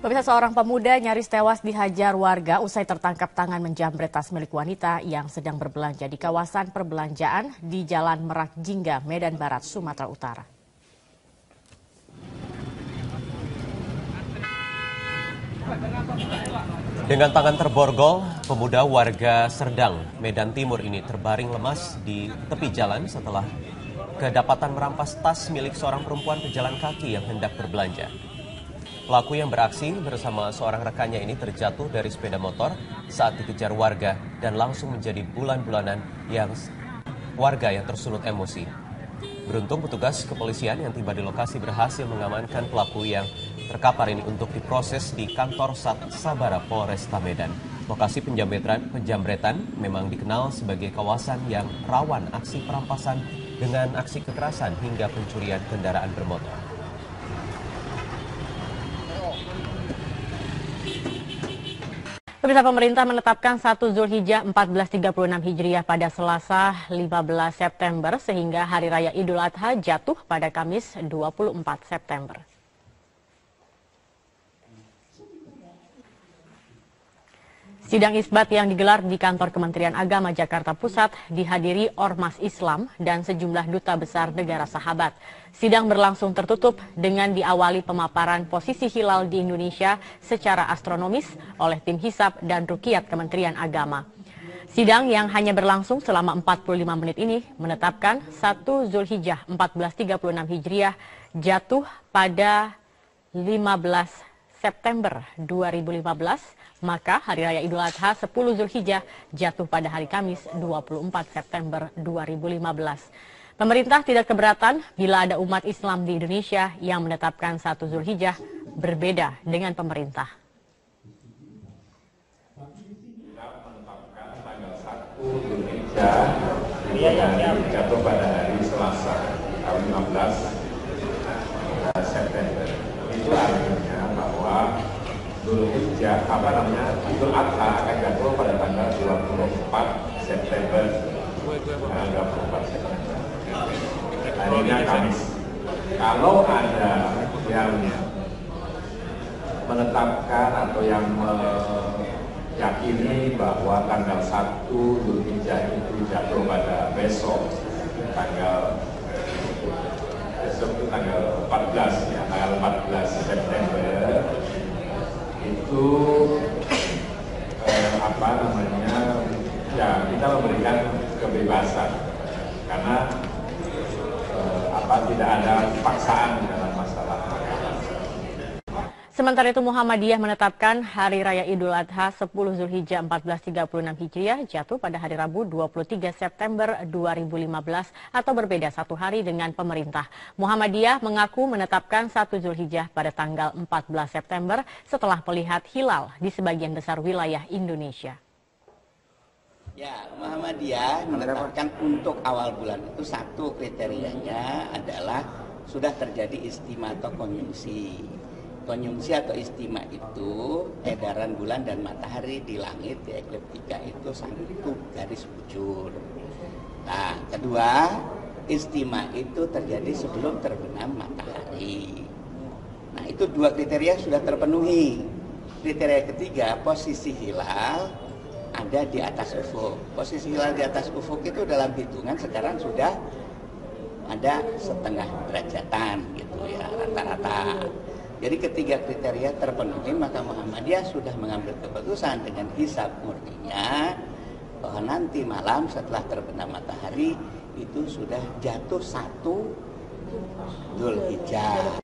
Pemirsa, seorang pemuda nyaris tewas dihajar warga usai tertangkap tangan menjamret tas milik wanita yang sedang berbelanja di kawasan perbelanjaan di Jalan Merak Jingga, Medan Barat, Sumatera Utara. Dengan tangan terborgol, pemuda warga Serdang, Medan Timur ini terbaring lemas di tepi jalan setelah kedapatan merampas tas milik seorang perempuan pejalan kaki yang hendak berbelanja. Pelaku yang beraksi bersama seorang rekannya ini terjatuh dari sepeda motor saat dikejar warga dan langsung menjadi bulan-bulanan warga yang tersulut emosi. Beruntung petugas kepolisian yang tiba di lokasi berhasil mengamankan pelaku yang terkapar ini untuk diproses di kantor Sat Sabara Polresta Medan. Lokasi penjamretan memang dikenal sebagai kawasan yang rawan aksi perampasan dengan aksi kekerasan hingga pencurian kendaraan bermotor. Pemirsa, pemerintah menetapkan 1 Zulhijjah 1436 Hijriah pada Selasa 15 September sehingga Hari Raya Idul Adha jatuh pada Kamis 24 September. Sidang isbat yang digelar di kantor Kementerian Agama Jakarta Pusat dihadiri ormas Islam dan sejumlah duta besar negara sahabat. Sidang berlangsung tertutup dengan diawali pemaparan posisi hilal di Indonesia secara astronomis oleh tim hisab dan ruqyat Kementerian Agama. Sidang yang hanya berlangsung selama 45 menit ini menetapkan 1 Zulhijjah 1436 Hijriah jatuh pada 15 September 2015, maka Hari Raya Idul Adha 10 Zulhijjah jatuh pada hari Kamis 24 September 2015. Pemerintah tidak keberatan bila ada umat Islam di Indonesia yang menetapkan 1 Zulhijjah berbeda dengan pemerintah. Menetapkan tanggal 1 Zulhijjah yang jatuh pada hari Selasa 15 September. Itu artinya bahwa Zulhijjah Idul Adha akan jatuh pada tanggal 24 September. Harinya Kamis. Kalau ada yang menetapkan atau yang meyakini bahwa tanggal 1 Zulhijjah itu jatuh pada besok, tanggal 14 ya, tanggal 14 September itu ya kita memberikan kebebasan karena tidak ada paksaan dalam masalah agama. Sementara itu Muhammadiyah menetapkan Hari Raya Idul Adha 10 Zulhijjah 1436 Hijriah jatuh pada hari Rabu 23 September 2015 atau berbeda satu hari dengan pemerintah. Muhammadiyah mengaku menetapkan 1 Zulhijjah pada tanggal 14 September setelah melihat hilal di sebagian besar wilayah Indonesia. Ya, Muhammadiyah menetapkan untuk awal bulan itu satu kriterianya adalah sudah terjadi istima atau konjungsi. Konjungsi atau istima itu edaran bulan dan matahari di langit di ekliptika itu satu garis bujur. Nah, kedua, istima itu terjadi sebelum terbenam matahari. Nah, itu dua kriteria sudah terpenuhi. Kriteria ketiga, posisi hilal ada di atas ufuk. Posisi hilal di atas ufuk itu dalam hitungan sekarang sudah ada setengah derajatan gitu ya rata-rata. Jadi ketiga kriteria terpenuhi maka Muhammadiyah sudah mengambil keputusan dengan hisab murninya bahwa nanti malam setelah terbenam matahari itu sudah jatuh 1 Zulhijjah.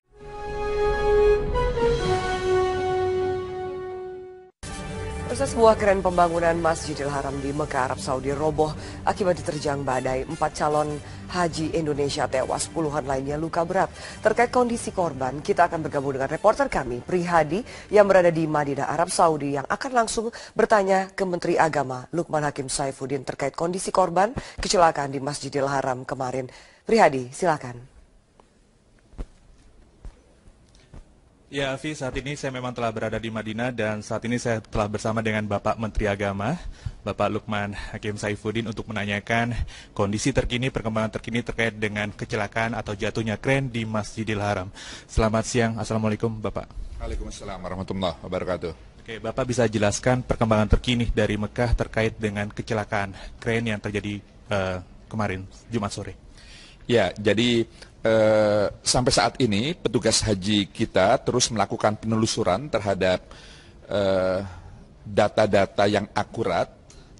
Proses sebuah kren pembangunan Masjidil Haram di Mekah, Arab Saudi roboh akibat diterjang badai. 4 calon haji Indonesia tewas, puluhan lainnya luka berat. Terkait kondisi korban, kita akan bergabung dengan reporter kami, Prihadi, yang berada di Madinah, Arab Saudi, yang akan langsung bertanya ke Menteri Agama Lukman Hakim Saifuddin terkait kondisi korban kecelakaan di Masjidil Haram kemarin. Prihadi, silakan. Ya, Afi, saat ini saya memang telah berada di Madinah dan saat ini saya telah bersama dengan Bapak Menteri Agama, Bapak Lukman Hakim Saifuddin untuk menanyakan kondisi terkini, perkembangan terkini terkait dengan kecelakaan atau jatuhnya kren di Masjidil Haram. Selamat siang, Assalamualaikum Bapak. Waalaikumsalam warahmatullahi wabarakatuh. Oke, Bapak bisa jelaskan perkembangan terkini dari Mekah terkait dengan kecelakaan kren yang terjadi kemarin Jumat sore. Ya, jadi sampai saat ini petugas haji kita terus melakukan penelusuran terhadap data-data yang akurat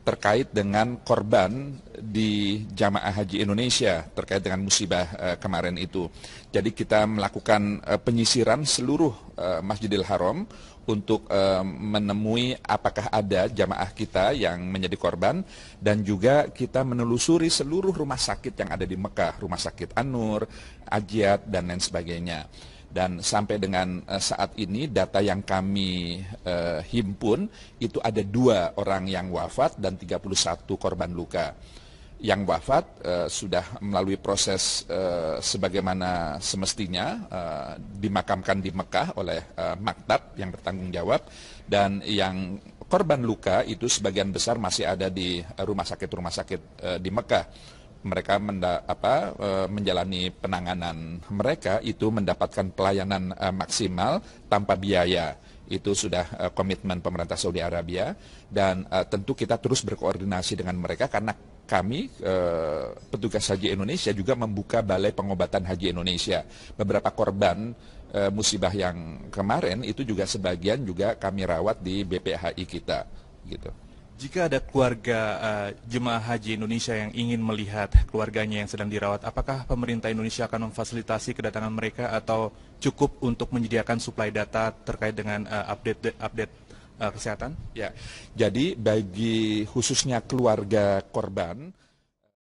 terkait dengan korban di Jamaah Haji Indonesia terkait dengan musibah kemarin itu. Jadi kita melakukan penyisiran seluruh Masjidil Haram untuk menemui apakah ada jamaah kita yang menjadi korban, dan juga kita menelusuri seluruh rumah sakit yang ada di Mekah, rumah sakit An-Nur, Ajiat, dan lain sebagainya. Dan sampai dengan saat ini data yang kami himpun itu ada 2 orang yang wafat dan 31 korban luka. Yang wafat sudah melalui proses sebagaimana semestinya, dimakamkan di Mekah oleh maktab yang bertanggung jawab, dan yang korban luka itu sebagian besar masih ada di rumah sakit di Mekah. Mereka menjalani penanganan, mereka itu mendapatkan pelayanan maksimal tanpa biaya. Itu sudah komitmen pemerintah Saudi Arabia, dan tentu kita terus berkoordinasi dengan mereka karena kami petugas Haji Indonesia juga membuka Balai Pengobatan Haji Indonesia. Beberapa korban musibah yang kemarin itu juga sebagian juga kami rawat di BPHI kita gitu. Jika ada keluarga jemaah haji Indonesia yang ingin melihat keluarganya yang sedang dirawat, apakah pemerintah Indonesia akan memfasilitasi kedatangan mereka atau cukup untuk menyediakan suplai data terkait dengan update kesehatan? Ya, jadi bagi khususnya keluarga korban,